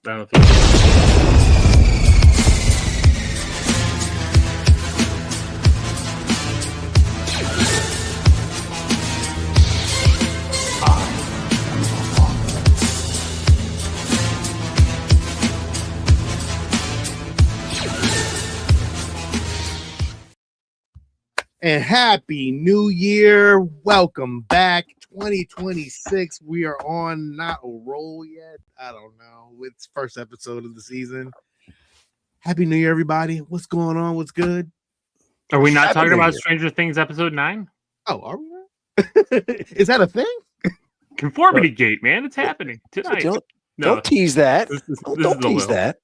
I don't think. And happy new year. Welcome back. 2026. We are on not a roll yet. I don't know. It's first episode of the season. Happy new year, everybody. What's going on? What's good? Are we not Happy talking New about Year. Stranger Things episode 9? Oh, are we? Is that a thing? Conformity Gate, man. It's happening tonight. Don't tease that. This is Don't the tease will. that.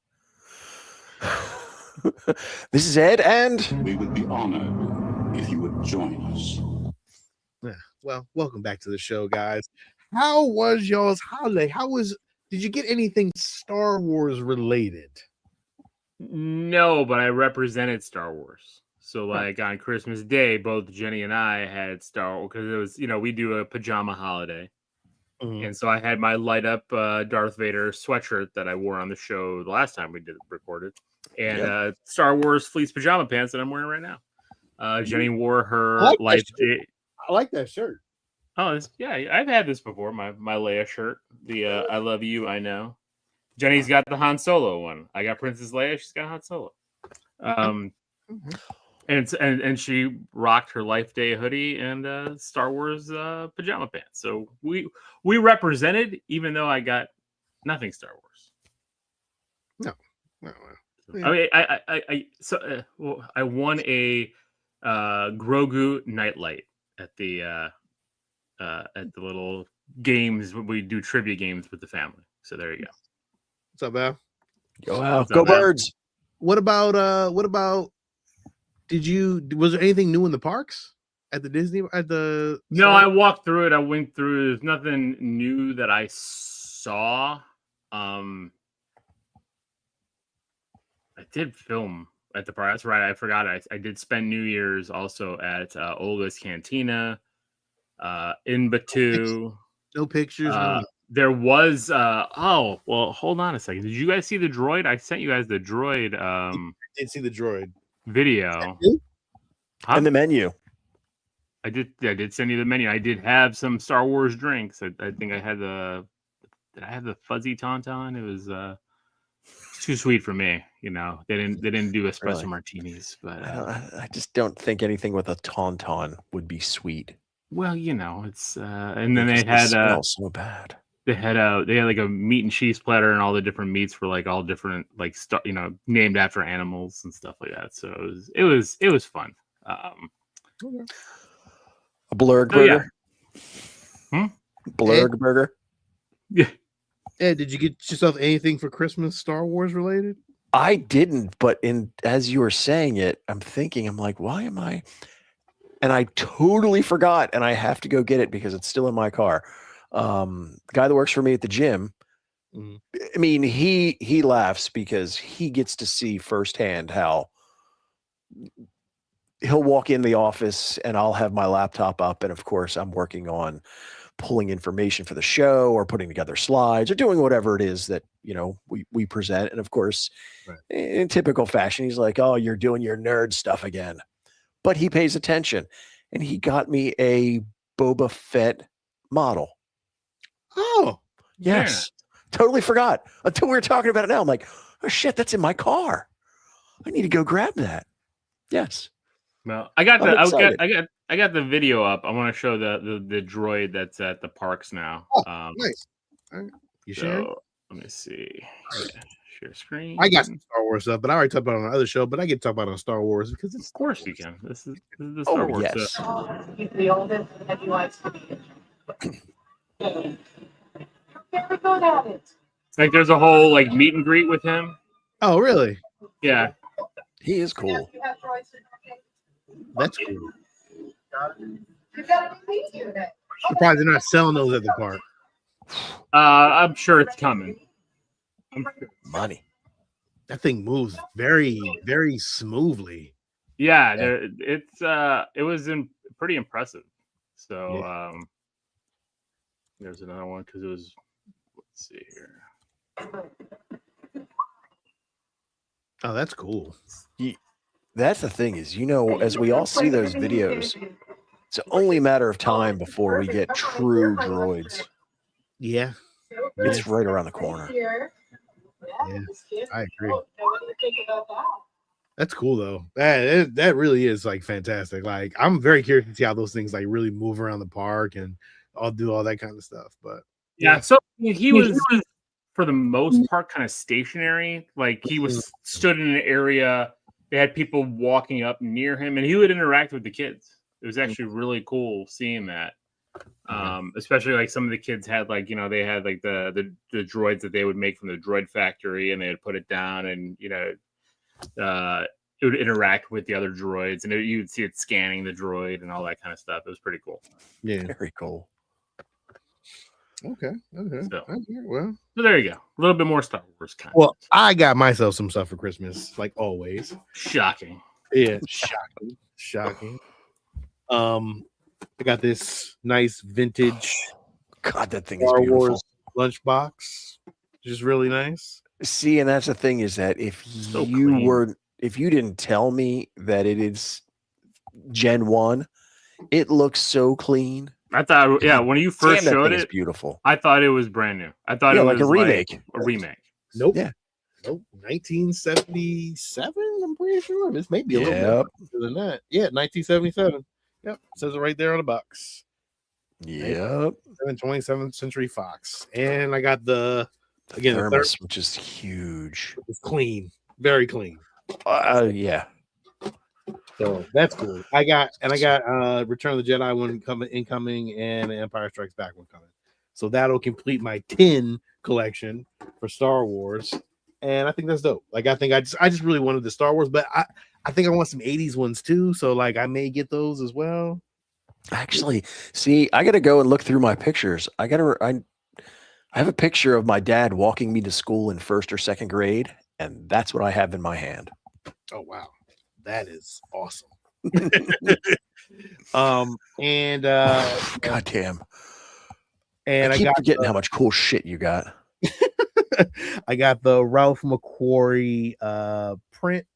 This is Ed, and We would be honored if you would join us. Yeah. Well, welcome back to the show, guys. How was y'all's holiday? Did you get anything Star Wars related? No, but I represented Star Wars. So, like on Christmas Day, both Jenny and I had Star Wars because it was, we do a pajama holiday. Mhm. And so I had my light up Darth Vader sweatshirt that I wore on the show the last time we recorded, and Star Wars fleece pajama pants that I'm wearing right now. Jenny wore her I like life. I like that shirt. Oh, I've had this before. My Leia shirt, the I love you, I know. Jenny's got the Han Solo one. I got Princess Leia. She's got Han Solo. And she rocked her Life Day hoodie and Star Wars pajama pants. So we represented, even though I got nothing Star Wars. No. I mean, I won a Grogu nightlight at the little games we do trivia games with the family. So there you go. What's up, Al? go Birds. What about was there anything new in the parks at the Disney No, I walked through it. I went through. There's nothing new that I saw. I did film at the park. That's right. I forgot. I did spend New Year's also at Olga's Cantina in Batu. No pictures. There was hold on a second. Did you guys see the droid? I sent you guys the droid Didn't see the droid video. And the menu. I did send you the menu. I did have some Star Wars drinks. I think I had did I have the fuzzy tauntaun? It was too sweet for me. They didn't do espresso Really? martinis, but I just don't think anything with a tauntaun would be sweet. well, it's and then Because they had smells so bad. they had like a meat and cheese platter, and all the different meats were like all different, like named after animals and stuff like that. So it was fun. A blurg burger. Blurg burger. Yeah. Ed, did you get yourself anything for Christmas Star Wars related? I didn't, but as you were saying it, I'm like, why am I? And I totally forgot, and I have to go get it because it's still in my car. The guy that works for me at the gym, I mean, he laughs because he gets to see firsthand how he'll walk in the office and I'll have my laptop up, and of course I'm working on pulling information for the show or putting together slides or doing whatever it is that we present. And of course, in typical fashion, he's like, "Oh, you're doing your nerd stuff again." But he pays attention, and he got me a Boba Fett model. Oh, yes. Totally forgot until we were talking about it now. I'm like, oh shit, that's in my car. I need to go grab that. Yes. Well, I got the video up. I want to show the droid that's at the parks now. Oh, nice. You share? Let me see. Share screen. I got some Star Wars stuff, but I already talked about it on the other show. But I get to talk about it on Star Wars because it's. Of course you can. This is the Star Wars yes. stuff. The oldest that you like to be. You're very good at it. Like there's a whole like meet and greet with him. Oh, really? Yeah. He is cool. You have choices, okay? That's cool. You gotta be here then. Surprised they're not selling those at the park. I'm sure it's coming. Money. That thing moves very, very smoothly. Yeah, it was pretty impressive. So there's another one because it was. Let's see here. Oh, that's cool. That's the thing is, as we all see those videos, it's only a matter of time before we get true droids. Yeah, It's right around the corner. yeah, I agree. That's cool though. That really is like fantastic. Like I'm very curious to see how those things like really move around the park and I'll do all that kind of stuff. But Yeah, so he was for the most part kind of stationary. Like he was stood in an area. They had people walking up near him, and he would interact with the kids. It was actually really cool seeing that. Especially like some of the kids had like they had like the droids that they would make from the droid factory, and they would put it down, and it would interact with the other droids, and you would see it scanning the droid and all that kind of stuff. It was pretty cool. Yeah, very cool. Okay. So, well, so there you go. A little bit more Star Wars content. Well, I got myself some stuff for Christmas, like always. Shocking. Yeah, shocking. I got this nice vintage. God, that thing Star is beautiful. Wars lunchbox, just really nice. See, and that's the thing is that if you didn't tell me that it is Gen 1, it looks so clean. I thought, when you first showed it, beautiful. I thought it was brand new. I thought it was like a remake. a remake. Nope. Yeah. Nope. 1977. I'm pretty sure this may be a little bit older than that. Yeah, 1977. Yep, it says it right there on the box. Yep. 27th Century Fox, and I got the thermos, which is huge. It's clean, very clean. Yeah. So that's cool. I got Return of the Jedi one incoming and Empire Strikes Back one coming. So that'll complete my 10 collection for Star Wars. And I think that's dope. Like I think I just really wanted the Star Wars, but I think I want some 80s ones too. So like I may get those as well. Actually, see, I gotta go and look through my pictures. I have a picture of my dad walking me to school in 1st or 2nd grade, and that's what I have in my hand. Oh wow. That is awesome. And goddamn. And I keep forgetting how much cool shit you got. I got the Ralph McQuarrie print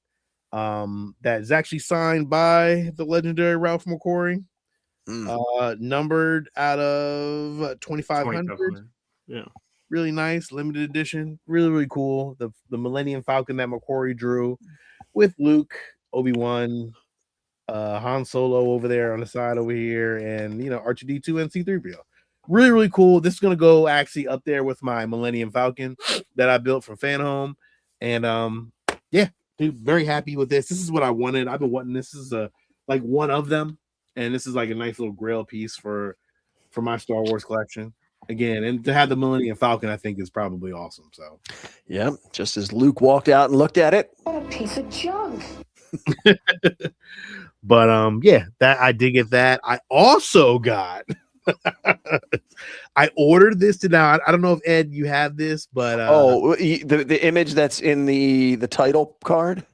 that is actually signed by the legendary Ralph McQuarrie. Numbered out of 2,500. Yeah. Really nice, limited edition, really cool. The Millennium Falcon that McQuarrie drew with Luke, Obi-Wan, Han Solo over there on the side over here, and R2D2 and C-3PO. Really cool. This is gonna go actually up there with my Millennium Falcon that I built from Fan Home, and yeah, dude, very happy with this. This is what I wanted. I've been wanting this. This is like one of them, and this is like a nice little grail piece for my Star Wars collection. Again, and to have the Millennium Falcon, I think is probably awesome. So, yeah, just as Luke walked out and looked at it, what a piece of junk. But yeah, that I did get that. I also got. I ordered this to now. I don't know if Ed, you have this, but the image that's in the title card.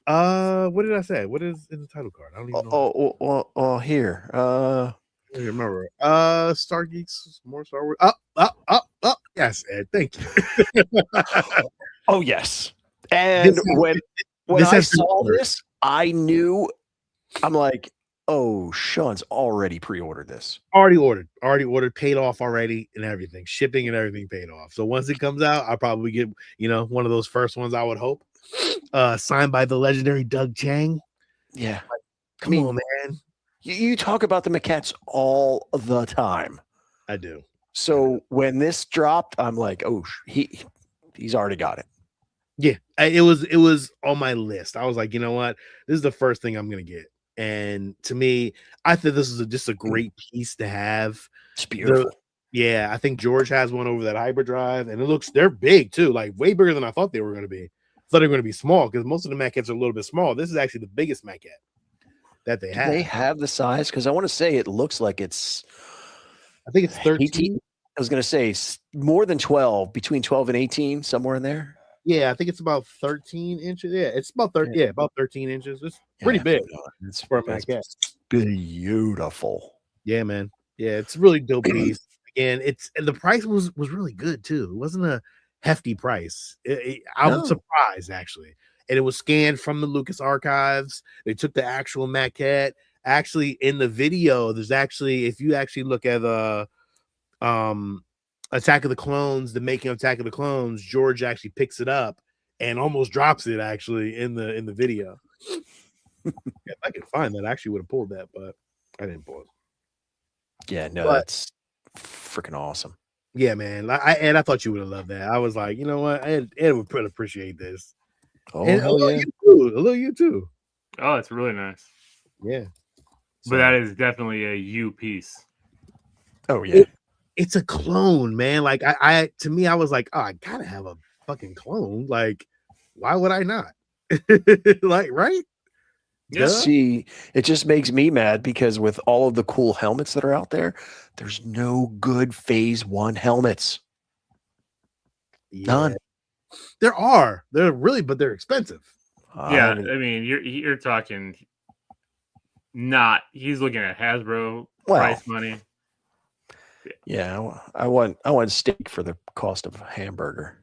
What did I say? What is in the title card? I don't even know. Here. I remember. Stargeekz, more Star Wars. Up. Yes, Ed. Thank you. Oh yes. And when I saw this, I knew. I'm like, oh, Sean's already pre-ordered this. Already ordered, paid off already, and everything. Shipping and everything paid off. So once it comes out, I'll probably get one of those first ones. I would hope. Signed by the legendary Doug Chang. Yeah. Come on, man. You talk about the Maquettes all the time. I do. So when this dropped, I'm like, oh, he's already got it. Yeah, it was on my list. I was like, you know what? This is the first thing I'm gonna get. And to me, I think this is just a great piece to have. It's beautiful. I think George has one over that hyperdrive, and they're big too, like way bigger than I thought they were going to be. I thought they were going to be small because most of the Maquettes are a litlittle bit small. This is actually the biggest Maquette that they have. Do they have the size? Because I want to say it looks like it's. I think it's 13. I was going to say more than 12, between 12 and 18, somewhere in there. Yeah, I think it's about 13 inches. Yeah, it's about 13. Yeah, about 13 inches. It's pretty big. It's for a Maquette. Beautiful. Yeah, man. Yeah, it's really dope piece. And the price was really good too. It wasn't hefty price. I'm No. surprised actually, and it was scanned from the Lucas archives. They took the actual maquette. Actually, in the video, there's actually, if you actually look at Attack of the Clones, the making of Attack of the Clones, George actually picks it up and almost drops it actually in the video. If I could find that, I actually would have pulled that, but I didn't pull it. Yeah, no, But- that's freaking awesome. Yeah, man. I thought you would have loved that. I was like, you know what? Ed would appreciate this. Oh, And hell yeah. a little you too. Oh, it's really nice. Yeah. But that is definitely a you piece. Oh, yeah. It's a clone, man. Like to me, I was like, oh, I gotta have a fucking clone. Like, why would I not? Like, right? Yeah. See, it just makes me mad because with all of the cool helmets that are out there, there's no good phase 1 helmets. None. There are. They're really, but they're expensive. Yeah, I mean, you're talking not. He's looking at Hasbro price money. Yeah, I want steak for the cost of a hamburger.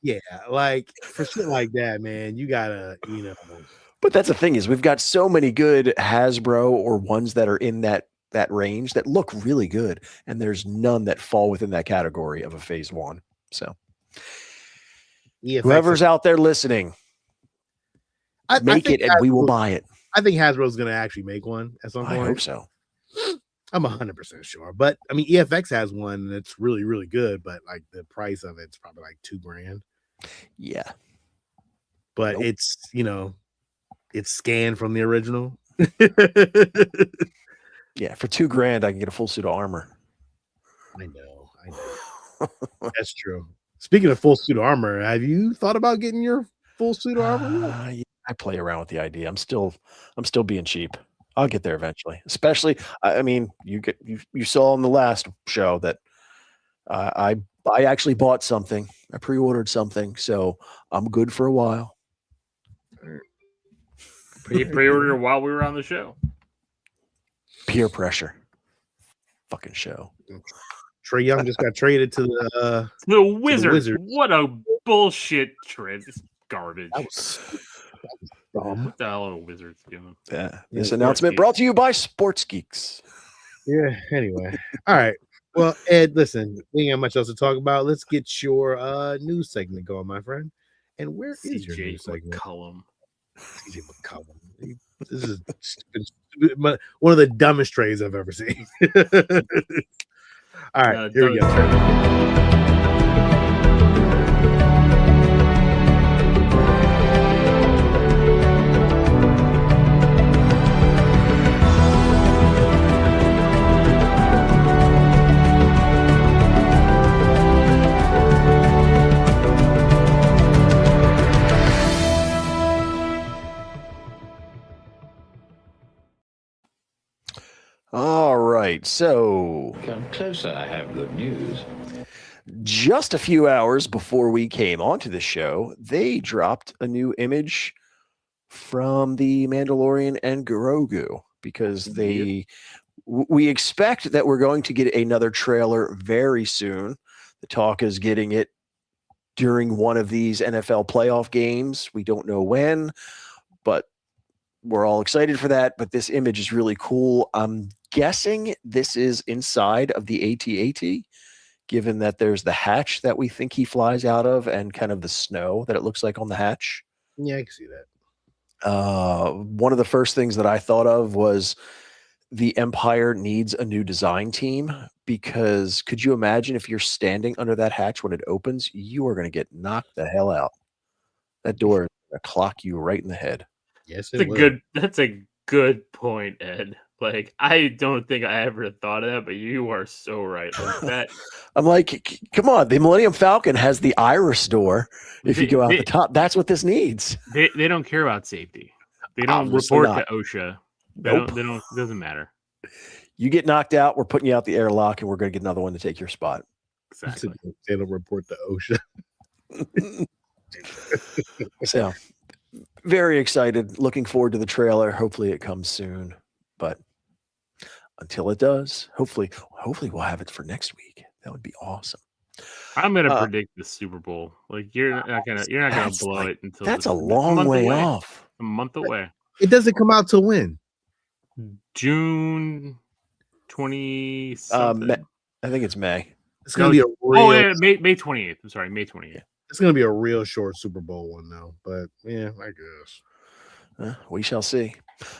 Yeah, like for shit like that, man, you gotta, you know. But that's the thing is we've got so many good Hasbro or ones that are in that range that look really good, and there's none that fall within that category of a phase 1. So whoever's out there listening, make it and we will buy it. I think Hasbro's gonna actually make one at some point. I hope so. I'm 100% sure. But I mean, EFX has one that's really, really good, but like the price of it's probably like $2,000. Yeah. But it's, you know, it's scanned from the original. Yeah, for $2,000 I can get a full suit of armor. I know. That's true. Speaking of full suit of armor, have you thought about getting your full suit of armor? Yeah, I play around with the idea. I'm still being cheap. I'll get there eventually. Especially, I mean, you saw in the last show that I actually bought something. I pre-ordered something, so I'm good for a while. He pre-ordered while we were on the show. Peer pressure. Fucking show. Trae Young just got traded to the Wizards. What a bullshit trade. It's garbage. That was dumb. What the hell are the Wizards doing? Yeah. This announcement brought to you by Stargeekz. Yeah. Anyway. All right. Well, Ed, listen, we ain't got much else to talk about. Let's get your news segment going, my friend. And where is your news segment? McCullum. CJ McCullum. This is one of the dumbest trades I've ever seen. All right, here we go. All right, so Come closer, I have good news. Just a few hours before we came onto the show, they dropped a new image from the Mandalorian and Grogu because we expect that we're going to get another trailer very soon. The talk is getting it during one of these NFL playoff games. We don't know when, but we're all excited for that. But this image is really cool. I'm guessing this is inside of the AT-AT, given that there's the hatch that we think he flies out of and kind of the snow that it looks like on the hatch. Yeah, I can see that. One of the first things that I thought of was the Empire needs a new design team, because could you imagine if you're standing under that hatch when it opens, you are going to get knocked the hell out. That door is going to clock you right in the head. Yes, That's a good point, Ed. Like, I don't think I ever thought of that, but you are so right. Like that. I'm like, come on, the Millennium Falcon has the iris door. If you go out the top, that's what this needs. They don't care about safety. They don't Obviously report not. to OSHA. Nope. They don't. It doesn't matter. You get knocked out, we're putting you out the airlock, and we're going to get another one to take your spot. Exactly. They don't report to OSHA. So, very excited. Looking forward to the trailer. Hopefully, it comes soon. But until it does, hopefully we'll have it for next week. That would be awesome. I'm gonna Uh, predict the Super Bowl. Like you're not gonna blow it until that's a it's long month way away. off. A month away. It doesn't come out till when? June 20 Me- something. I think it's May. It's gonna No, be a real. oh yeah, May 28th. I'm sorry, May 28th. It's gonna be a real short Super Bowl one though. But yeah, I guess. We shall see.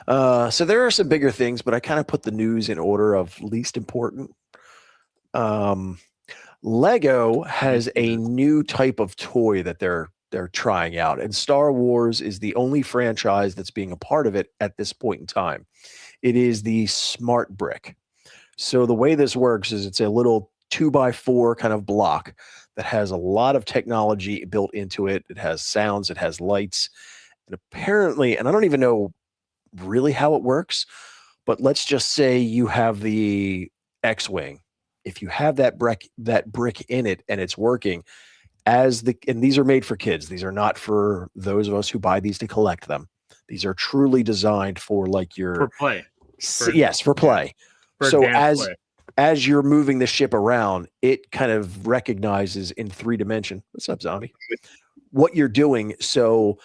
So there are some bigger things, but I kind of put the news in order of least important. Lego has a new type of toy that they're trying out, and Star Wars is the only franchise that's being a part of it at this point in time. It is the Smart Brick. So the way this works is it's a little 2x4 kind of block that has a lot of technology built into it. It has sounds, it has lights, and apparently, and I don't even know really how it works, but let's just say you have the X-wing. If you have that brick in it and it's working, and these are made for kids. These are not for those of us who buy these to collect them. These are truly designed for like your For play. for play. For So advanced play. as you're moving the ship around, it kind of recognizes in 3D. What's up, zombie? What you're doing, so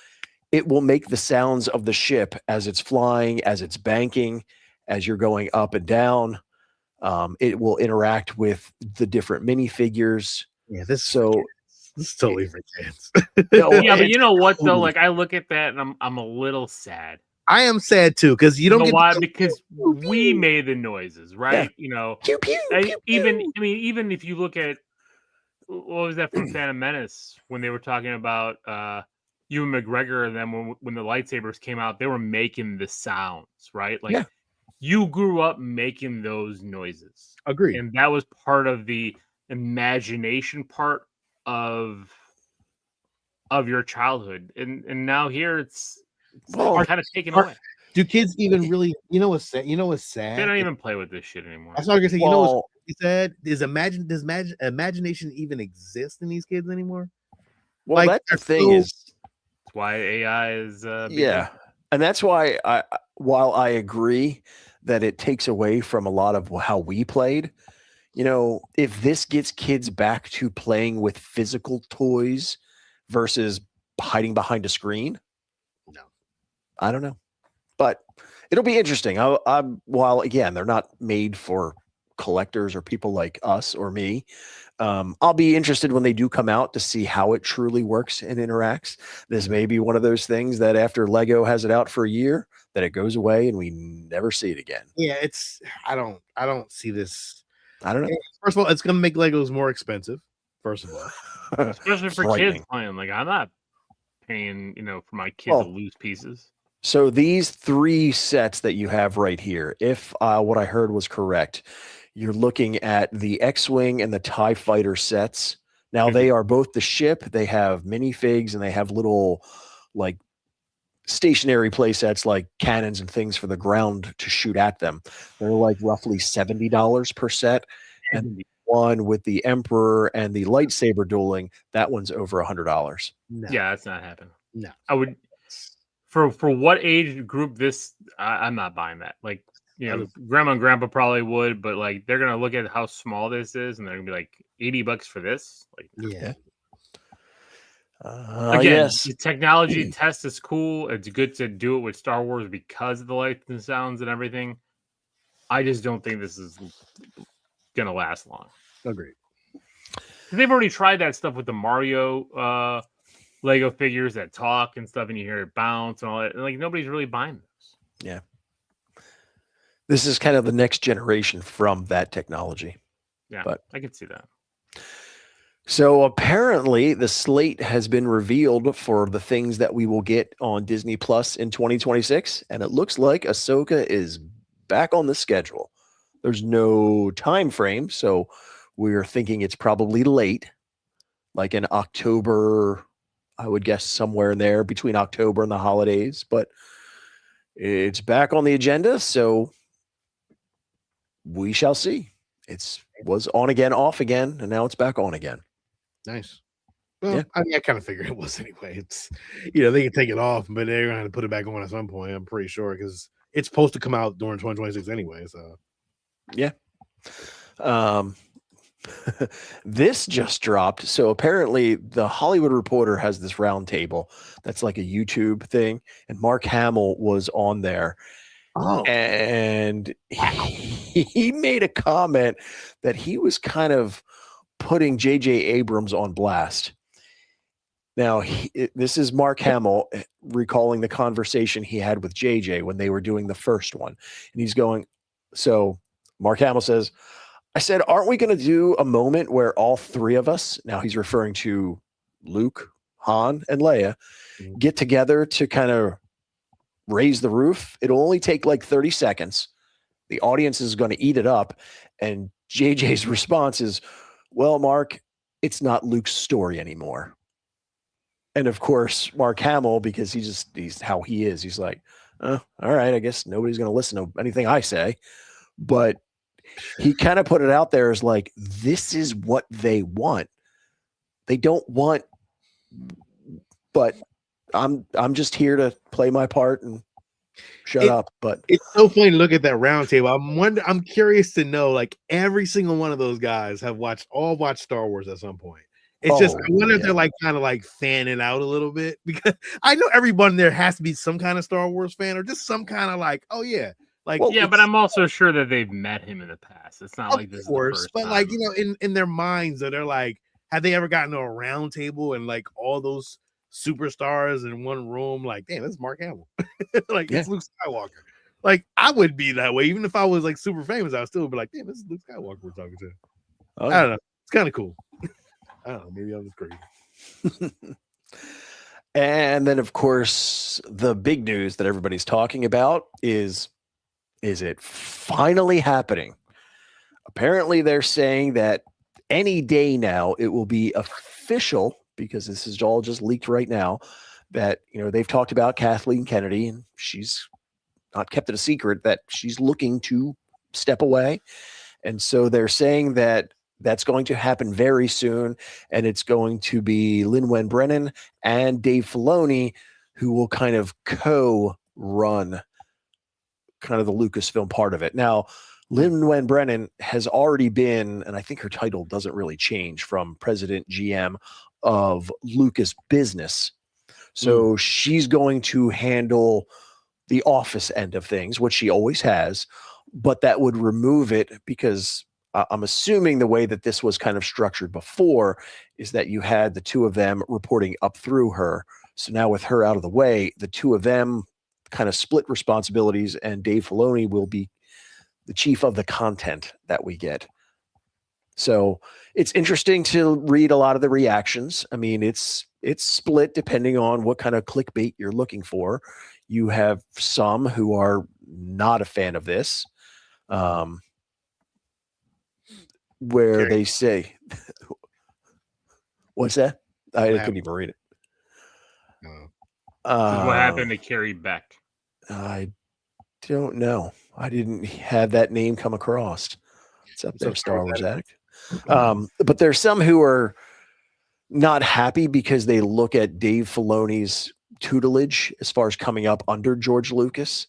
it will make the sounds of the ship as it's flying, as it's banking, as you're going up and down. It will interact with the different minifigures. Yeah, this is totally for kids. Yeah, but you know what though? Like I look at that and I'm a little sad. I am sad too because you don't know get why? to- Because we made the noises, right? Yeah. You know, Pew, pew, pew, even pew. I mean, even if you look at what was that from Phantom Menace when they were talking about Ewan McGregor and then when the lightsabers came out, they were making the sounds, right? Like Yeah. you grew up making those noises. Agreed. And that was part of the imagination part of your childhood. And now here it's Well, kind of taken away. Do kids even really? You know what's sad? You know what's sad? They don't even play with this shit anymore. That's what I was gonna say. You know well, what's sad? Does imagination even exist in these kids anymore? well, like, that's the they're thing so- is, That's why AI is yeah, and that's why while I agree that it takes away from a lot of how we played, you know, if this gets kids back to playing with physical toys versus hiding behind a screen, No. I don't know, but it'll be interesting. While again, they're not made for collectors or people like us or me. I'll be interested when they do come out to see how it truly works and interacts. This may be one of those things that after Lego has it out for a year, that it goes away and we never see it again. Yeah, it's. I don't see this. I don't know. First of all, it's gonna make Legos more expensive. First of all, especially for Frightening. kids playing. Like I'm not paying, for my kid Well, to lose pieces. So these 3 sets that you have right here, if what I heard was correct, you're looking at the X-Wing and the TIE Fighter sets. Now they are both the ship. They have minifigs and they have little like stationary play sets like cannons and things for the ground to shoot at them. They're like roughly $70 per set. And the one with the Emperor and the lightsaber dueling, that one's over $100. no. Yeah, that's not happening. No. I would for what age group this I'm not buying that. Like, grandma and grandpa probably would, but like they're gonna look at how small this is and they're gonna be like $80 for this. Like Yeah. again, Yes. the technology test is cool. It's good to do it with Star Wars because of the lights and sounds and everything. I just don't think this is gonna last long. Agreed. They've already tried that stuff with the Mario Lego figures that talk and stuff, and you hear it bounce and all that. And like nobody's really buying those. Yeah. This is kind of the next generation from that technology. Yeah, But I can see that. so apparently the slate has been revealed for the things that we will get on Disney Plus in 2026. And it looks like Ahsoka is back on the schedule. There's no time frame. So we're thinking it's probably late, like in October, I would guess somewhere in there between October and the holidays, but it's back on the agenda. So we shall see. It was on again, off again, and now it's back on again. Nice. Well, Yeah. I mean, I kind of figured it was anyway. It's, they can take it off, but they're gonna have to put it back on at some point. I'm pretty sure because it's supposed to come out during 2026 anyway. So Yeah. This just dropped. So apparently, the Hollywood Reporter has this roundtable that's like a YouTube thing, and Mark Hamill was on there, Oh, and he made a comment that he was kind of putting J.J. Abrams on blast. Now, this is Mark Hamill recalling the conversation he had with JJ when they were doing the first one. And he's going, so Mark Hamill says, I said, aren't we going to do a moment where all three of us, now he's referring to Luke, Han, and Leia, get together to kind of raise the roof? It'll only take like 30 seconds. The audience is going to eat it up. And JJ's response is, well, Mark, it's not Luke's story anymore. And of course, Mark Hamill, because he's how he is. He's like, all right, I guess nobody's going to listen to anything I say. But he kind of put it out there as like, this is what they want. They don't want, but I'm just here to play my part and shut up. But it's so funny to look at that round table. I'm curious to know, like, every single one of those guys have watched Star Wars at some point. It's just, I wonder if they're like kind of like fanning out a little bit, because I know everyone there has to be some kind of Star Wars fan or just some kind of like, oh yeah, like, well, yeah, but I'm also sure that they've met him in the past. It's not like this is the first but time. like, you know, in their minds, that they're like, have they ever gotten to a round table and like all those superstars in one room? Like, damn, this is Mark Hamill. Like, it's Luke Skywalker. Like, I would be that way even if I was like super famous. I would still be like, damn, this is Luke Skywalker we're talking to. I don't know. It's kind of cool. I don't know. Maybe I'm just crazy. And then, of course, the big news that everybody's talking about is it finally happening? Apparently, they're saying that any day now it will be official, because this is all just leaked right now, that, you know, they've talked about Kathleen Kennedy, and she's not kept it a secret that she's looking to step away. And so they're saying that that's going to happen very soon, and it's going to be Lin-Wen Brennan and Dave Filoni who will kind of co-run kind of the Lucasfilm part of it. Now, Lin-Wen Brennan has already been, and I think her title doesn't really change, from president GM of Lucas Business. So she's going to handle the office end of things, which she always has, but that would remove it, because I'm assuming the way that this was kind of structured before is that you had the two of them reporting up through her. So now with her out of the way, the two of them kind of split responsibilities, and Dave Filoni will be the chief of the content that we get. So it's interesting to read a lot of the reactions. I mean, it's split depending on what kind of clickbait you're looking for. You have some who are not a fan of this, where they say, what's that? I couldn't even read it. What happened to Carrie Beck? I don't know. I didn't have that name come across. It's up there, Star Wars Addict. But there's some who are not happy because they look at Dave Filoni's tutelage as far as coming up under George Lucas,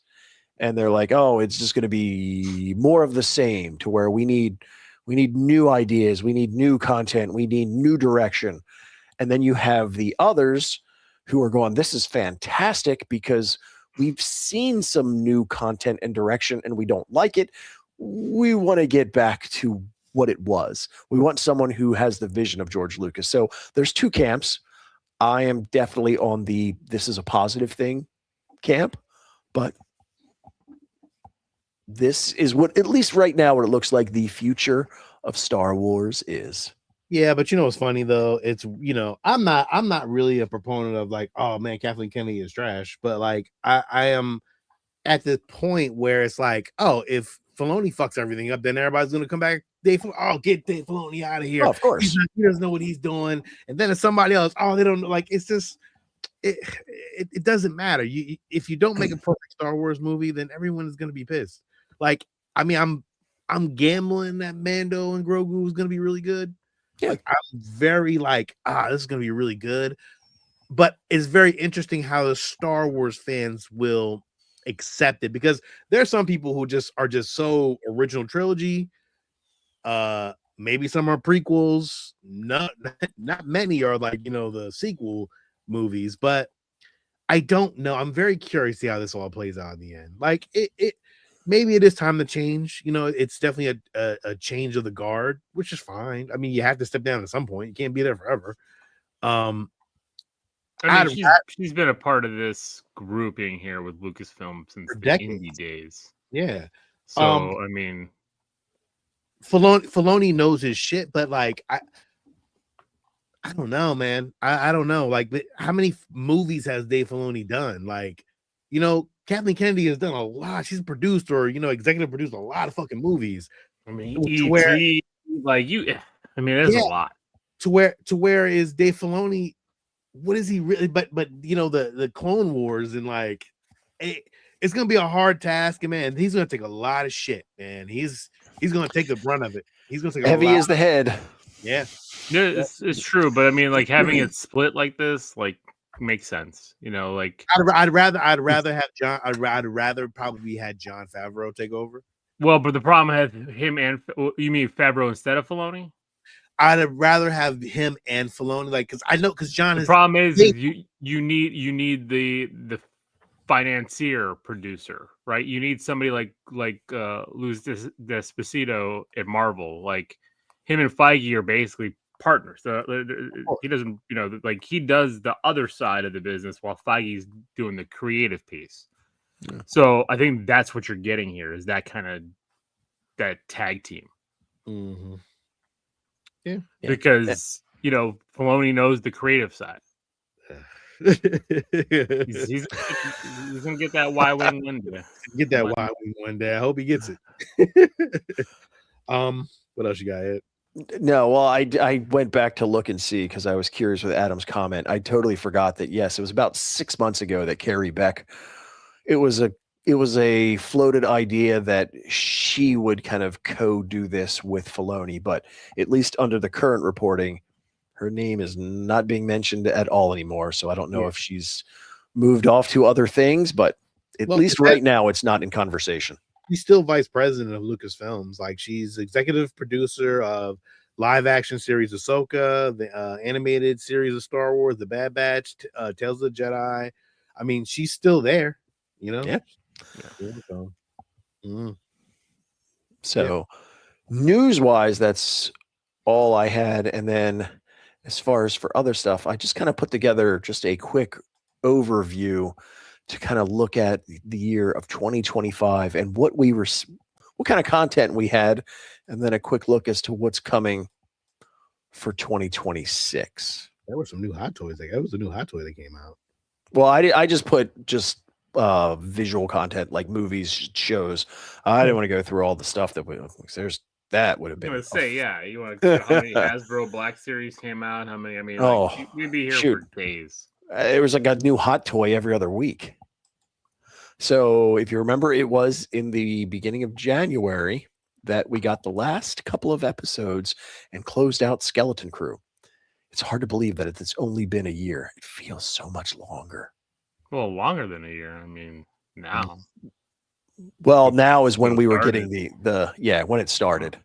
and they're like, oh, it's just going to be more of the same, to where we need new ideas, we need new content, we need new direction. And then you have the others who are going, this is fantastic because we've seen some new content and direction and we don't like it. We want to get back to what it was. We want someone who has the vision of George Lucas. So there's two camps. I am definitely on the this is a positive thing camp, but this is what, at least right now, what it looks like the future of Star Wars is. Yeah, but you know what's funny though? It's, you know, I'm not really a proponent of like, oh man, Kathleen Kennedy is trash, but like I am at the point where it's like, oh, if Filoni fucks everything up, then everybody's gonna come back. Get Dave Filoni out of here. Oh, of course. He doesn't know what he's doing. And then it's somebody else. Oh, they don't know. Like, it's just it doesn't matter. If you don't make a perfect Star Wars movie, then everyone is gonna be pissed. Like, I mean, I'm gambling that Mando and Grogu is gonna be really good. Yeah. Like, I'm very like, this is gonna be really good. But it's very interesting how the Star Wars fans will accept it, because there are some people who are just so original trilogy maybe some are prequels. Not many are like the sequel movies, but I don't know. I'm very curious to see how this all plays out in the end. Like it maybe it is time to change. It's definitely a change of the guard, which is fine. I mean, you have to step down at some point. You can't be there forever. I mean, she's been a part of this grouping here with Lucasfilm since the decades. indie days. Yeah. So I mean, Filoni knows his shit, but like I don't know, man. I don't know. Like, how many movies has Dave Filoni done? Like, Kathleen Kennedy has done a lot. She's produced or executive produced a lot of fucking movies. I mean, E.T., like you. I mean, there's a lot. To where is Dave Filoni? What is he really? But the Clone Wars and like it's gonna be a hard task, and man, he's gonna take a lot of shit, man. He's gonna take the brunt of it. He's gonna take heavy as the head. Yeah. Yeah, it's true, but I mean, like having it split like this, like makes sense. Like I'd rather have John. I'd rather probably had Jon Favreau take over. Well, but the problem has him and you mean Favreau instead of Filoni? I'd rather have him and Filoni, like because John. The problem is you need the financier producer, right? You need somebody like Luis Despacito at Marvel, like him and Feige are basically partners. He doesn't, like he does the other side of the business while Feige's doing the creative piece. Yeah. So I think that's what you're getting here is that kind of that tag team. Mm-hmm. Yeah, because Filoni knows the creative side. he's gonna get that Y-wing one day. Get that Y-wing one day. I hope he gets it. What else you got, Ed? No, well, I went back to look and see because I was curious with Adam's comment. I totally forgot that. Yes, it was about 6 months ago that Carrie Beck. It was a floated idea that she would kind of co-do this with Filoni, but at least under the current reporting, her name is not being mentioned at all anymore. So I don't know if she's moved off to other things, but at least right now it's not in conversation. She's still vice president of Lucasfilms. Like she's executive producer of live action series Ahsoka, the animated series of Star Wars, The Bad Batch, Tales of the Jedi. I mean, she's still there, Yeah. So news-wise, that's all I had. And then as far as for other stuff, I just kind of put together just a quick overview to kind of look at the year of 2025 and what kind of content we had, and then a quick look as to what's coming for 2026. There were some new hot toys. That was a new hot toy that came out. Well, I just put visual content like movies, shows. I didn't want to go through all the stuff that would have been. I was say, you want to how many Hasbro Black Series came out? How many? I mean, we'd be here for days. It was like a new hot toy every other week. So if you remember, it was in the beginning of January that we got the last couple of episodes and closed out Skeleton Crew. It's hard to believe that it's only been a year. It feels so much longer. Well, longer than a year. I mean, now. Well, now is when we were getting when it started,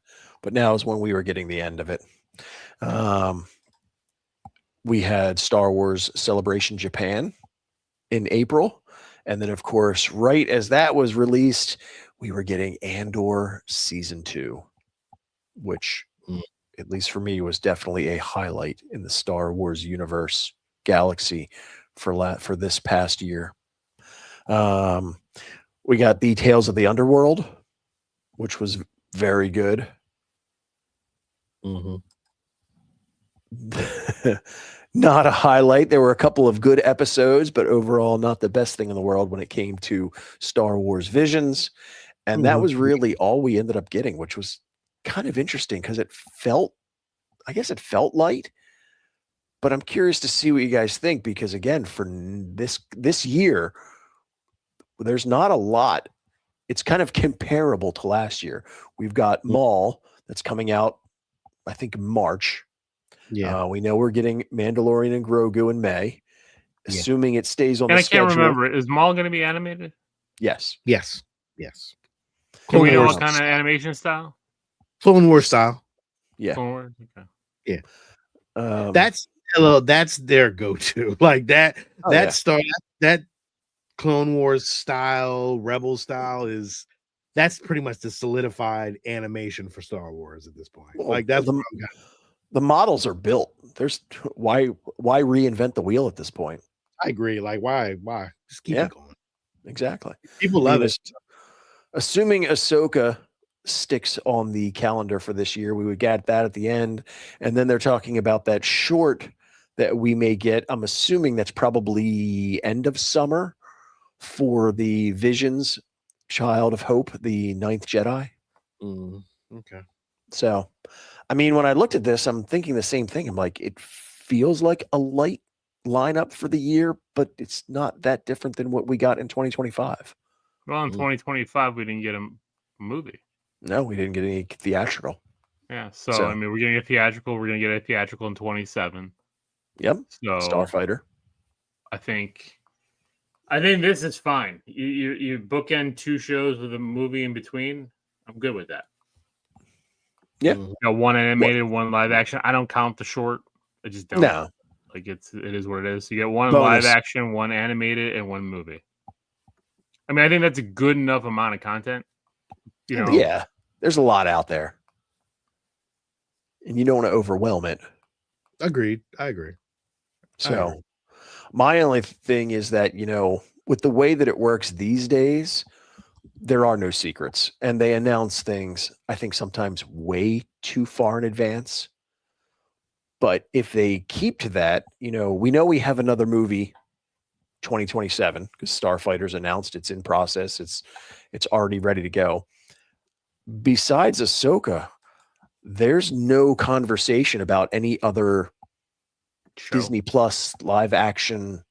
but now is when we were getting the end of it. We had Star Wars Celebration Japan in April. And then, of course, right as that was released, we were getting Andor Season 2, which, at least for me, was definitely a highlight in the Star Wars universe galaxy for this past year. We got the Tales of the Underworld, which was very good. Mm-hmm. Not a highlight. There were a couple of good episodes, but overall not the best thing in the world when it came to Star Wars Visions. And that was really all we ended up getting, which was kind of interesting because it felt light. But I'm curious to see what you guys think, because again, for this year, there's not a lot. It's kind of comparable to last year. We've got Maul that's coming out, I think, March. Yeah, we know we're getting Mandalorian and Grogu in May, assuming it stays on the schedule. And I can't remember. Is Maul going to be animated? Yes. Do we know what kind of animation style? Clone Wars style. Yeah. Clone Wars? Okay. That's their go-to. Like that. Oh, yeah. That Clone Wars style, Rebel style that's pretty much the solidified animation for Star Wars at this point. Well, Like that's the models are built. There's why reinvent the wheel at this point? I agree. Like why just keep Yeah. it going. Exactly. People love it. Assuming Ahsoka sticks on the calendar for this year, we would get that at the end. And then they're talking about that short that we may get. I'm assuming that's probably end of summer for the Visions Child of Hope, the Ninth Jedi. Okay. So, I mean, when I looked at this, I'm thinking the same thing. I'm like, it feels like a light lineup for the year, but it's not that different than what we got in 2025. Well, in 2025, we didn't get a movie. No, we didn't get any theatrical. Yeah. So I mean, we're getting a theatrical. We're going to get a theatrical in 27. Yep. So Starfighter. I think this is fine. You bookend 2 shows with a movie in between. I'm good with that. Yeah. You know, one animated, one live action. I don't count the short. I just don't. No. Like it is what it is. You get one Bonus. live action, one animated, and one movie. I mean, I think that's a good enough amount of content. You know. Yeah. There's a lot out there. And you don't want to overwhelm it. Agreed. I agree. So my only thing is that, you know, with the way that it works these days, there are no secrets. And they announce things, I think, sometimes way too far in advance. But if they keep to that, you know we have another movie 2027 because Starfighter's announced it's in process. It's already ready to go. Besides Ahsoka, there's no conversation about any other Disney Plus live action.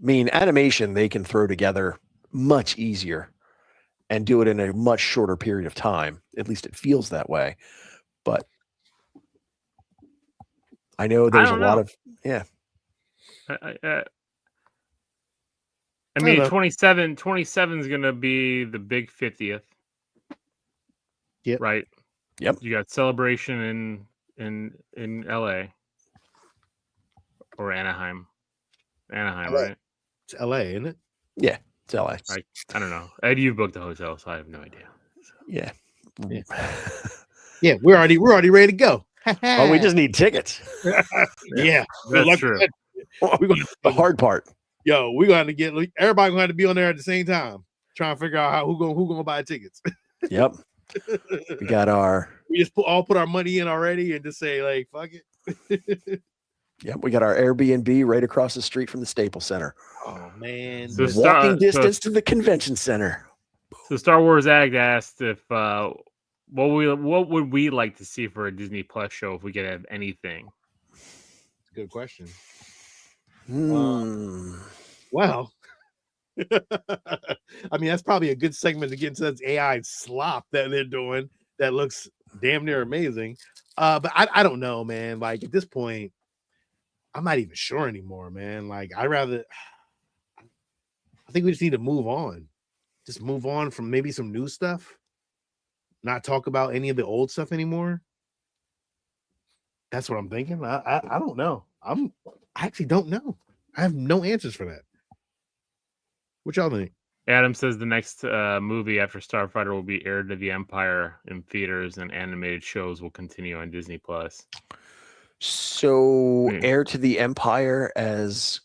I mean, animation they can throw together much easier and do it in a much shorter period of time. At least it feels that way. But I know there's a lot of I mean, 27 is going to be the big 50th. Yep. Right. Yep. You got Celebration in LA or Anaheim. Anaheim, LA. right? It's LA, isn't it? Yeah, it's LA. I don't know. Ed, you booked the hotel, so I have no idea. So. Yeah. Yeah, we're already ready to go. Oh, we just need tickets. Yeah, that's true. We're going the hard part. Yo, we're going to get everybody going to have to be on there at the same time, trying to figure out who going to buy tickets. Yep. We got we just put our money in already and just say like fuck it. Yep, we got our Airbnb right across the street from the Staples Center. Oh man, So walking distance to the convention center. So Star Wars Ag asked if what would we like to see for a Disney Plus show if we could have anything? Good question. Well, I mean that's probably a good segment to get into that AI slop that they're doing. That looks damn near amazing. But I don't know, man. Like at this point, I'm not even sure anymore, man. Like I think we just need to move on. Just move on from maybe some new stuff. Not talk about any of the old stuff anymore. That's what I'm thinking. I don't know. I actually don't know. I have no answers for that. What y'all think? Adam says the next movie after Starfighter will be Heir to the Empire in theaters, and animated shows will continue on Disney Plus. So, Heir to the Empire as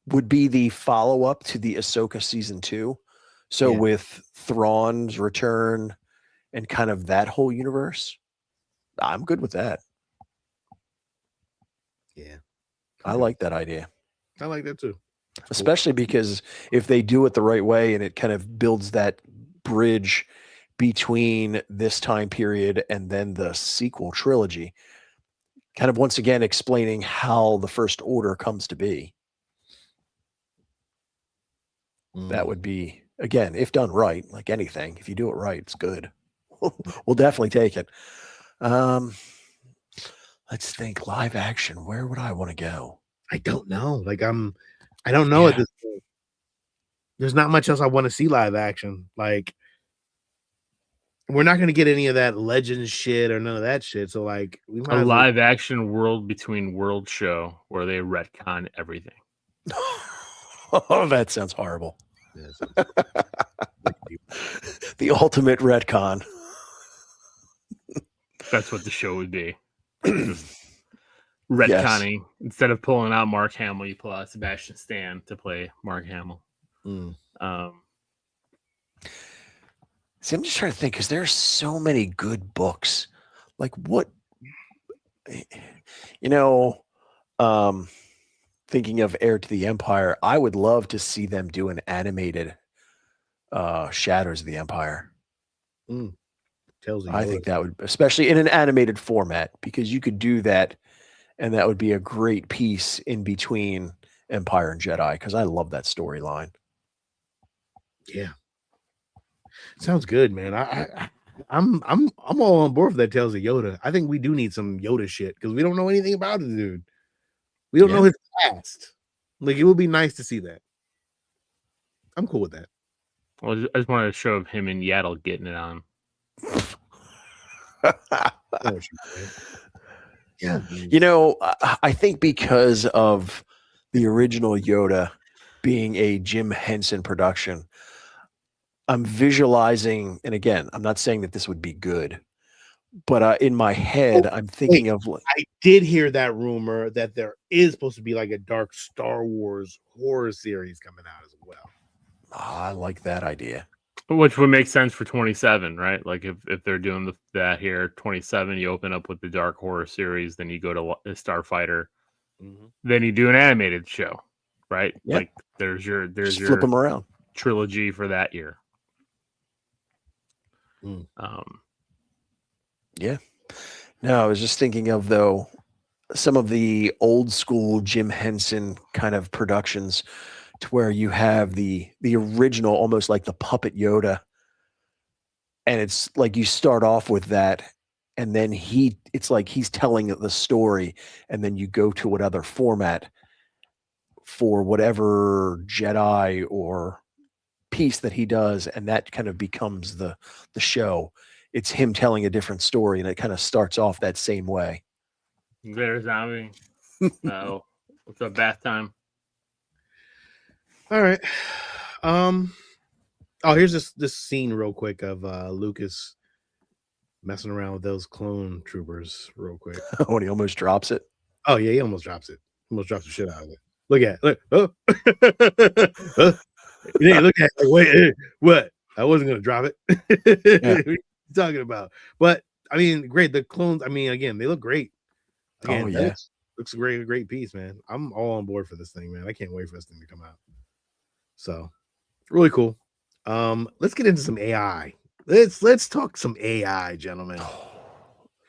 would be the follow-up to the Ahsoka season 2. So with Thrawn's return and kind of that whole universe, I'm good with that. Yeah. I like that idea. I like that too. Especially because if they do it the right way and it kind of builds that bridge between this time period and then the sequel trilogy, kind of once again explaining how the First Order comes to be. That would be, again, if done right, like anything, if you do it right, it's good. We'll definitely take it. Let's think live action. Where would I want to go? I don't know. Like I don't know at this point. There's not much else I want to see live action. Like We're not gonna get any of that legend shit or none of that shit. So like, we might A as well- live action world between world show where they retcon everything. Oh, that sounds horrible. Yeah, so- The ultimate retcon. That's what the show would be. Just retconning. Instead of pulling out Mark Hamill, you pull out Sebastian Stan to play Mark Hamill. Mm. See, I'm just trying to think because there's so many good books. Like what, you know, thinking of Heir to the Empire, I would love to see them do an animated Shadows of the Empire. Tells you I think that would, especially in an animated format, because you could do that, and that would be a great piece in between Empire and Jedi. Because I love that storyline. Yeah, sounds good, man. I'm all on board for that Tales of Yoda. I think we do need some Yoda shit because we don't know anything about it, dude. We don't know his past. Like, it would be nice to see that. I'm cool with that. Well, I just wanted to show him and Yaddle getting it on. Yeah, You know, I think because of the original Yoda being a Jim Henson production, I'm visualizing, and again, I'm not saying that this would be good, but in my head, I'm thinking of. I did hear that rumor that there is supposed to be like a dark Star Wars horror series coming out as well. I like that idea. Which would make sense for 27, right? Like if they're doing that here, 27, you open up with the dark horror series, then you go to Starfighter, then you do an animated show, right? Yep. Like there's your Flip them around. trilogy for that year. Yeah. No, I was just thinking of, though, some of the old school Jim Henson kind of productions to where you have the original, almost like the puppet Yoda. And it's like you start off with that, and then it's like he's telling the story, and then you go to what other format for whatever Jedi or piece that he does, and that kind of becomes the show. It's him telling a different story, and it kind of starts off that same way. There's Zombie. Oh, what's up, bath time? All right. Oh, here's this scene real quick of Lucas messing around with those clone troopers real quick. When he almost drops it. Oh yeah, he almost drops it. Almost drops the shit out of it. Look at it. Look. Oh. You look at it. Like, wait, what? I wasn't gonna drop it. Yeah. What are you talking about? But I mean, great. The clones, I mean, again, they look great. Again, Oh, yeah. Looks a great piece, man. I'm all on board for this thing, man. I can't wait for this thing to come out. So really cool. Let's get into some AI. Let's talk some AI, gentlemen.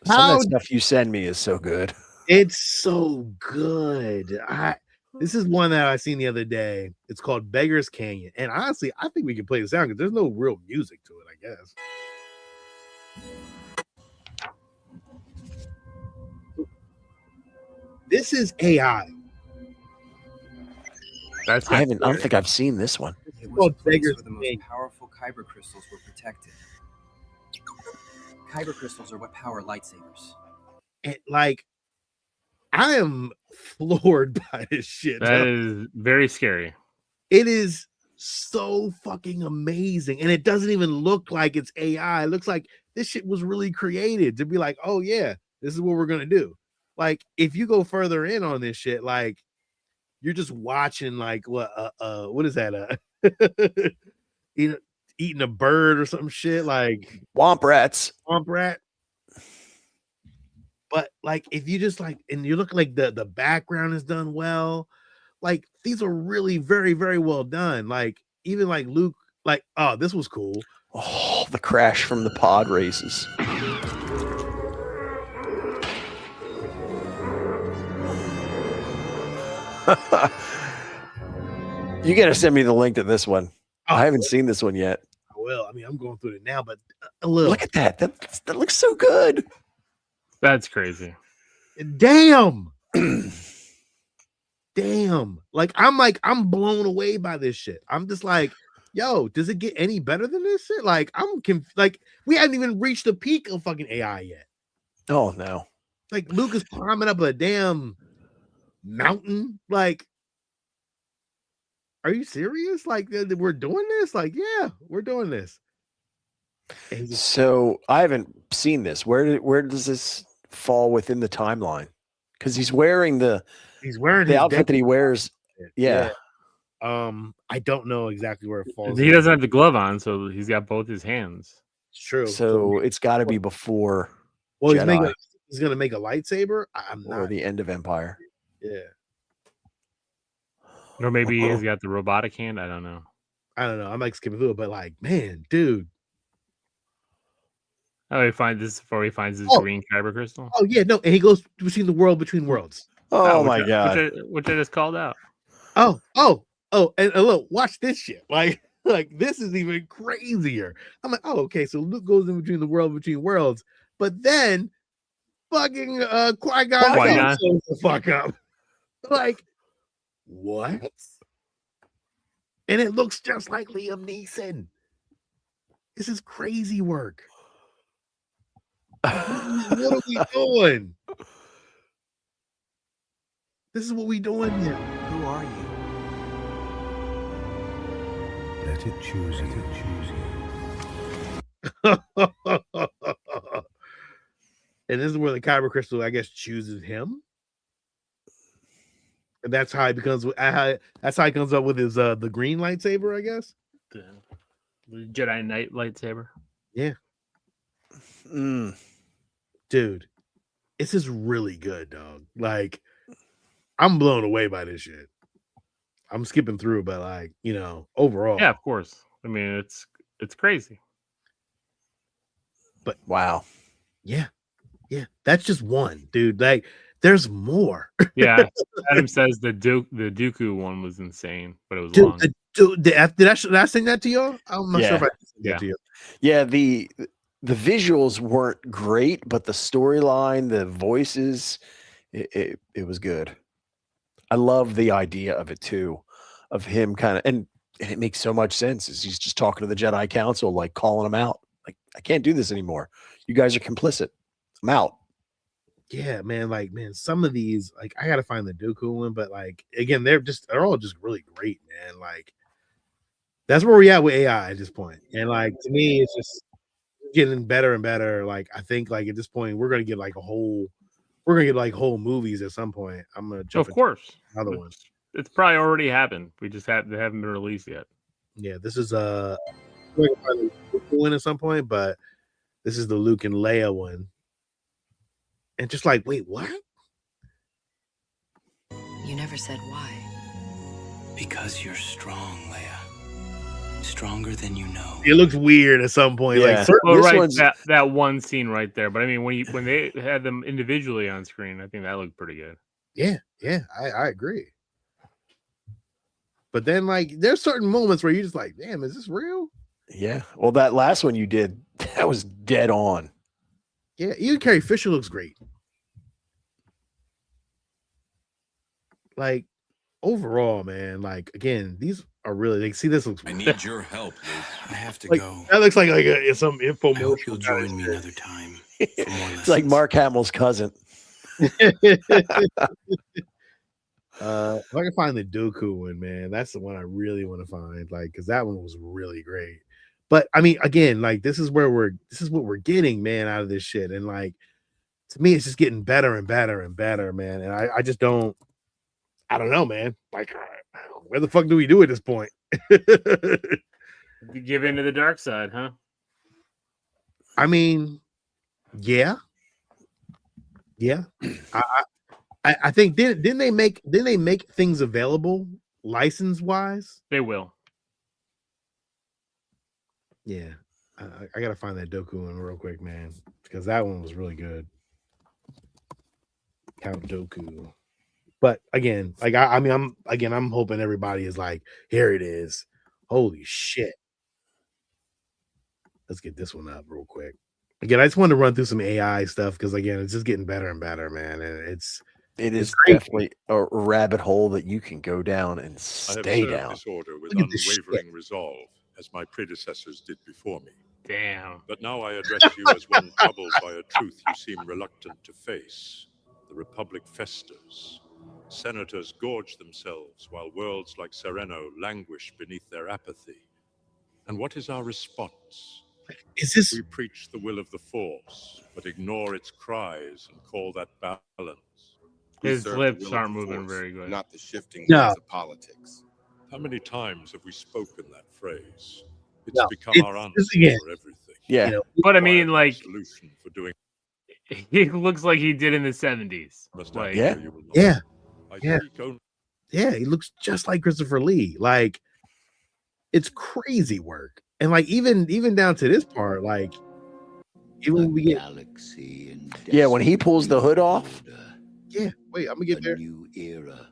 Some of that stuff you send me is so good. It's so good. This is one that I seen the other day. It's called Beggar's Canyon. And honestly, I think we can play the sound because there's no real music to it, I guess. This is AI. I don't think I've seen this one. It called was a place Beggar's where the most Canyon. powerful kyber crystals were protected. Kyber crystals are what power lightsabers. And like, I am floored by this shit. That is very scary. It is so fucking amazing. And it doesn't even look like it's AI. It looks like this shit was really created to be like, oh yeah, this is what we're gonna do. Like, if you go further in on this shit, like you're just watching like what is that? Eating a bird or some shit, like Womp rats. Womp rat. But like, if you just like, and you look like the background is done well, like these are really very, very well done. Like even like Luke, like, oh, this was cool. Oh, the crash from the pod races. You gotta send me the link to this one. Oh, I haven't seen this one yet. Well, I mean, I'm going through it now, but a little. Look at that. That looks so good. That's crazy. Damn. Damn. Like I'm blown away by this shit. I'm just like, yo, does it get any better than this shit? Like, like, we haven't even reached the peak of fucking AI yet. Oh no. Like, Luke is climbing up a damn mountain. Like, are you serious? Like, we're doing this? Like, yeah, we're doing this. So I haven't seen this. Where does this fall within the timeline? Because he's wearing the his outfit that he wears. Yeah. I don't know exactly where it falls. He doesn't have the glove on, so he's got both his hands. It's true. So it's got to be before. Well, Jedi. he's gonna make a lightsaber. I'm or not. the end of Empire. Yeah. Or maybe he's got the robotic hand. I don't know. I'm like skipping through it, but like, man, dude. Oh, he finds this before he finds his green kyber crystal. Oh yeah, no, and he goes between between worlds. Oh my god, which I just called out. And look, watch this shit. Like this is even crazier. I'm like, oh, okay, so Luke goes in between worlds, but then fucking Qui-Gon shows the fuck up. Like, what? And it looks just like Liam Neeson. This is crazy work. What are we doing? This is what we doing here. Who are you? Let it choose you. And this is where the kyber crystal, I guess, chooses him. And that's how he becomes. That's how he comes up with his the green lightsaber, I guess. The Jedi Knight lightsaber. Yeah. Dude, this is really good, dog. Like, I'm blown away by this shit. I'm skipping through, but like, overall. Yeah, of course. I mean, it's crazy. But wow. Yeah. That's just one, dude. Like, there's more. Yeah. Adam says the Dooku one was insane, but it was long. Did I send that to y'all? I'm not sure if I sent that to you. Yeah, the visuals weren't great, but the storyline, the voices, it was good. I love the idea of it too, of him kind of, and it makes so much sense as he's just talking to the Jedi Council, like calling them out. Like, I can't do this anymore. You guys are complicit. I'm out. Yeah, man. Like, man, some of these, like, I gotta find the Dooku one, but like, again, they're all just really great, man. Like, that's where we at with AI at this point. And like, to me, it's just getting better and better. Like, I think like at this point, we're gonna get whole movies at some point. I'm gonna jump. Of course, another one. It's probably already happened. We just they haven't been released yet. Yeah, this is we're gonna find the Dooku one at some point, but this is the Luke and Leia one. And just like, wait, what? You never said why. Because you're strong, Leia. Stronger than you know. It looks weird at some point. Yeah. Like, that one scene right there. But I mean, when they had them individually on screen, I think that looked pretty good. Yeah, I agree. But then, like, there's certain moments where you're just like, damn, is this real? Yeah. Well, that last one you did, that was dead on. Yeah, even Carrie Fisher looks great. Like, overall, man, like, again, these are really, like, see, this looks. I need your help, Luke. I have to like, go. That looks like some info. I hope you'll join me another time. For more It's like Mark Hamill's cousin. If I can find the Dooku one, man, that's the one I really want to find. Like, because that one was really great. But I mean, again, like, this is what we're getting, man, out of this shit. And like, to me, it's just getting better and better and better, man. And I just don't know, man. Like, where the fuck do we do at this point? You give in to the dark side, huh? I mean, yeah. I think didn't they make things available license wise? They will. Yeah, I gotta find that Dooku one real quick, man, because that one was really good. Count Dooku. But again, like I'm hoping everybody is like, here it is. Holy shit. Let's get this one up real quick. Again, I just wanted to run through some AI stuff because again, it's just getting better and better, man. And it is crazy. Definitely a rabbit hole that you can go down and stay down. This order with Look at this unwavering shit. resolve. as my predecessors did before me. Damn. But now I address you as one troubled by a truth you seem reluctant to face. The Republic festers. Senators gorge themselves while worlds like Sereno languish beneath their apathy. And what is our response? Is this? We preach the will of the Force, but ignore its cries and call that balance. His lips aren't moving very good. Not the shifting No. winds of politics. How many times have we spoken that phrase? It's No, become it's- our answer it's again. for everything. Yeah. You know, But I mean, like, Solution for doing he looks like he did in the 70s. must Like, Yeah. you will not. yeah, I yeah. seek only yeah, he looks just like Christopher Lee. Like, it's crazy work, and like even down to this part, like even when we get galaxy and Yeah, when he pulls the hood off. yeah. Wait, I'm gonna get there. new era.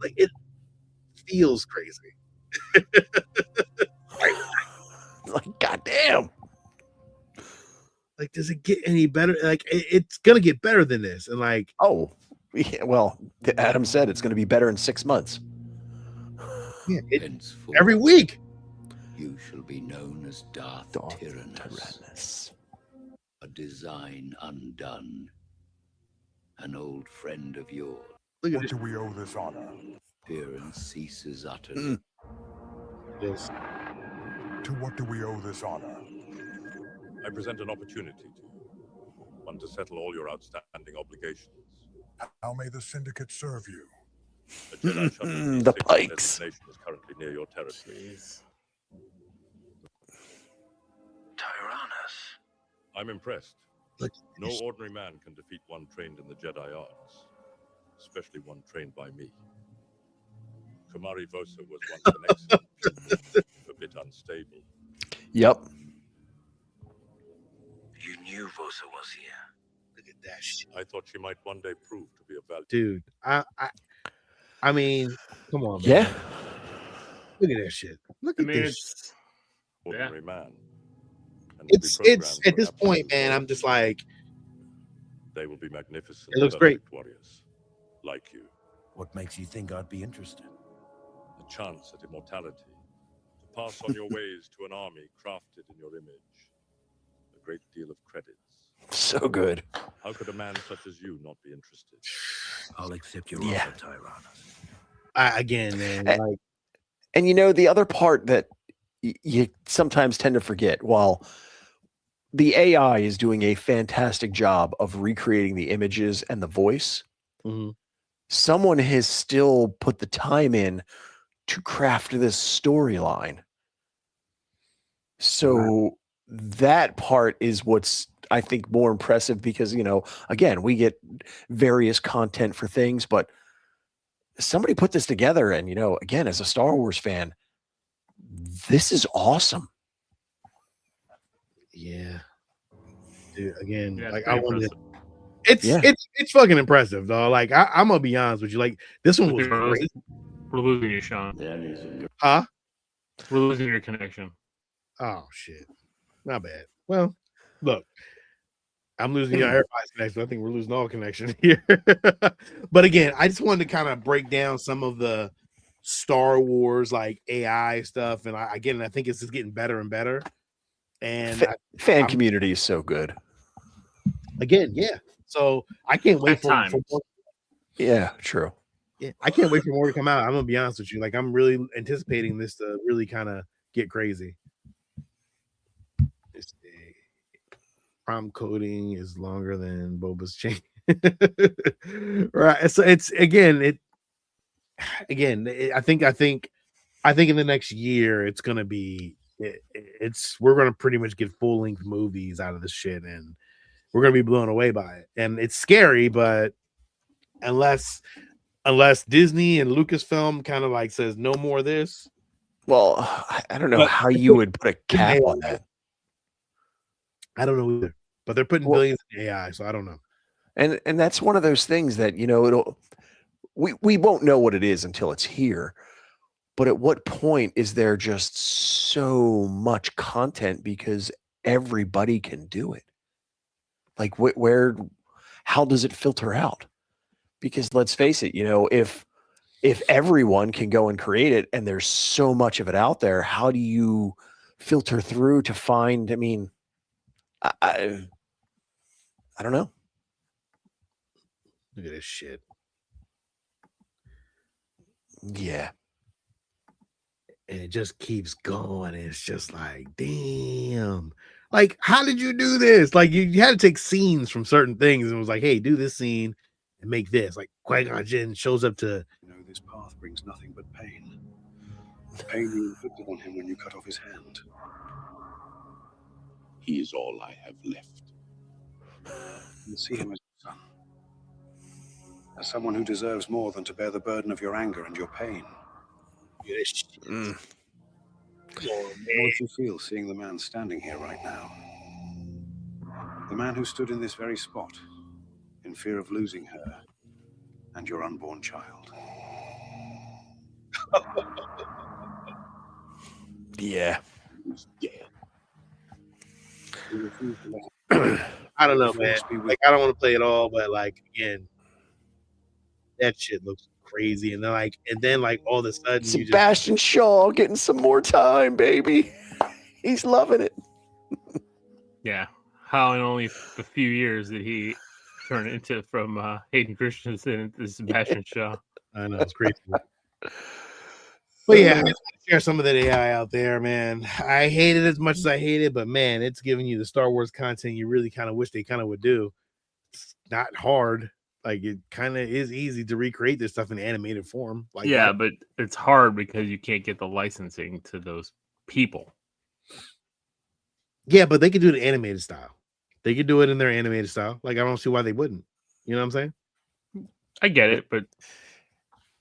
Like it feels crazy. Like, goddamn. Like, does it get any better? Like, it's gonna get better than this, and like, Oh, yeah, well, Adam said it's going to be better in 6 months. yeah, Henceforth, every week. you shall be known as Darth Tyrannus, Tyrannus. a design undone, an old friend of yours. Look at What do we owe this honor? Appearance ceases utterly. this. To what do we owe this honor? I present an opportunity to you. One to settle all your outstanding obligations. How may the Syndicate serve you? A Jedi shuttle The D6 Pikes. destination is currently near your territory. Tyrannus. I'm impressed. Look, No ordinary man can defeat one trained in the Jedi arts, especially one trained by me. Kumari Vosa was once an excellent pupil, a bit unstable. Yep. You knew Vosa was here. Look at that shit, I thought she might one day prove to be a valuable. dude. I mean, come on, man. Yeah. Look at that shit. Look I at mean, this. it's Ordinary man. And will be It's programmed at for this an point, absolute man. world. I'm just like, They will be magnificent. It looks great. perfect warriors, like you. What makes you think I'd be interested? A chance at immortality, to pass on your ways to an army crafted in your image. A great deal of credits. So good. How could a man such as you not be interested? I'll accept your Yeah. offer, Tyrannus. again, man. Eh, Like, And you know, the other part that you sometimes tend to forget, while the AI is doing a fantastic job of recreating the images and the voice, mhm. someone has still put the time in to craft this storyline. So that part is what's, I think, more impressive because, you know, again, we get various content for things, but somebody put this together. And, you know, again, as a Star Wars fan, this is awesome. Yeah, dude. Again, yeah, like pretty I wanted. impressive. It's Yeah. it's fucking impressive, though. Like I'm gonna be honest with you. Like this one was great, We're losing you, Sean. There is a huh? We're losing your connection. Oh shit, not bad. Well, look, I'm losing your everybody's connection. I think we're losing all connection here. But again, I just wanted to kind of break down some of the Star Wars like AI stuff, and I think it's just getting better and better. And Fan I'm- community is so good. again, yeah. So I can't wait At for times. more. Yeah, true. Yeah, I can't wait for more to come out. I'm gonna be honest with you. Like I'm really anticipating this to really kind of get crazy. Let's see. Prom coding is longer than Boba's chain. Right. So it's again, I think in the next year it's gonna be we're gonna pretty much get full length movies out of this shit, and we're gonna be blown away by it. And it's scary, but unless Disney and Lucasfilm kind of like says no more of this, Well, I don't know But- how you would put a cap on that. I don't know either. But they're putting Well- billions in AI, so I don't know. And that's one of those things that, you know, we won't know what it is until it's here. But at what point is there just so much content because everybody can do it? Like how does it filter out? Because let's face it, you know, if if everyone can go and create it, and there's so much of it out there, how do you filter through to find? I mean, I don't know. Look at this shit. Yeah. And it just keeps going. It's just like, damn. Like, how did you do this? Like, you had to take scenes from certain things and it was like, hey, do this scene and make this. Like, Qui-Gon Jinn shows up to. You know, this path brings nothing but pain. The pain you inflicted on him when you cut off his hand. He is all I have left. You see him as your son. As someone who deserves more than to bear the burden of your anger and your pain. Yes. Mm. Come on, How man. would you feel seeing the man standing here right now? The man who stood in this very spot, in fear of losing her and your unborn child. Yeah. He's dead. You refuse to let I don't know, the man. force be with Like, I don't want to play it all, but like, again, that shit looks crazy. And then all of a sudden, you just. Sebastian Shaw getting some more time, baby. He's loving it. Yeah. How in only a few years did he turn into from Hayden Christensen into Sebastian Shaw? I know, it's crazy. But yeah, I just want to share some of that AI out there, man. I hate it as much as I hate it, but man, it's giving you the Star Wars content you really kind of wish they kind of would do. It's not hard. Like, it kind of is easy to recreate this stuff in animated form. Like, Yeah, but it's hard because you can't get the licensing to those people. yeah, but they could do the animated style. They could do it in their animated style. Like, I don't see why they wouldn't. You know what I'm saying? I get it, but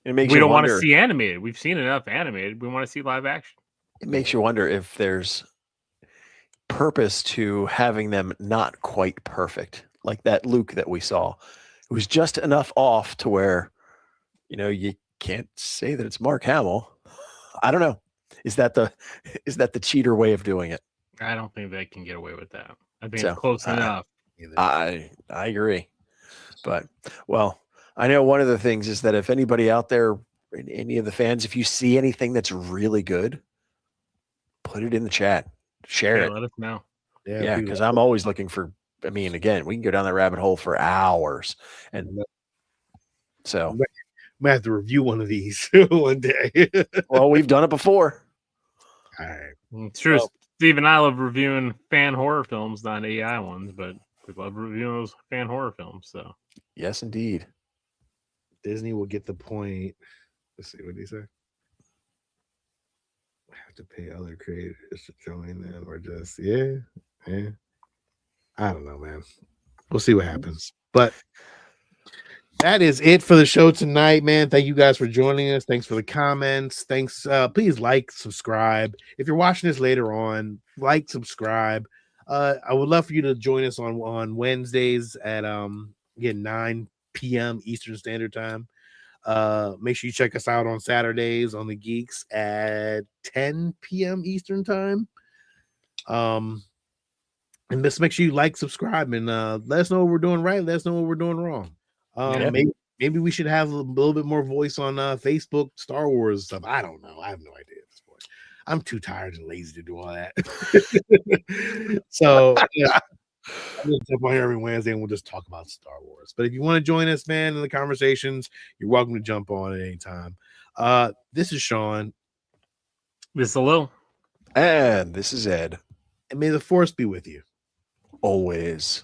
It makes we you don't want to wonder. see animated. We've seen enough animated. We want to see live action. It makes you wonder if there's purpose to having them not quite perfect, like that Luke that we saw. It was just enough off to where, you can't say that it's Mark Hamill. I don't know. Is that the cheater way of doing it? I don't think they can get away with that. I think So, it's close enough. I agree. But, well, I know one of the things is that if anybody out there, any of the fans, if you see anything that's really good, put it in the chat. Share Yeah, it. let us know. Yeah, because I'm always looking for, I mean, again, we can go down that rabbit hole for hours. And so, might have to review one of these one day. well, we've done it before. All right. It's true. Well- Steve and I love reviewing fan horror films, not AI ones, but we love reviewing those fan horror films. So, Yes, indeed. Disney will get the point. Let's see what he said. Have to pay other creators to join them, or just yeah. I don't know, man. We'll see what happens. But that is it for the show tonight, man. Thank you guys for joining us. Thanks for the comments. Thanks. Please like, subscribe. If you're watching this later on, like, subscribe. I would love for you to join us on Wednesdays at 9 p.m. Eastern Standard Time. Make sure you check us out on Saturdays on the Geeks at 10 p.m. Eastern Time. And just make sure you like, subscribe, and let us know what we're doing right. Let us know what we're doing wrong. Maybe we should have a little bit more voice on Facebook Star Wars stuff. I don't know. I have no idea at this point. I'm too tired and lazy to do all that. So yeah, I'm gonna jump on here every Wednesday and we'll just talk about Star Wars. But if you want to join us, man, in the conversations, you're welcome to jump on at any time. This is Sean. this is Lil. And this is Ed. And may the force be with you. Always.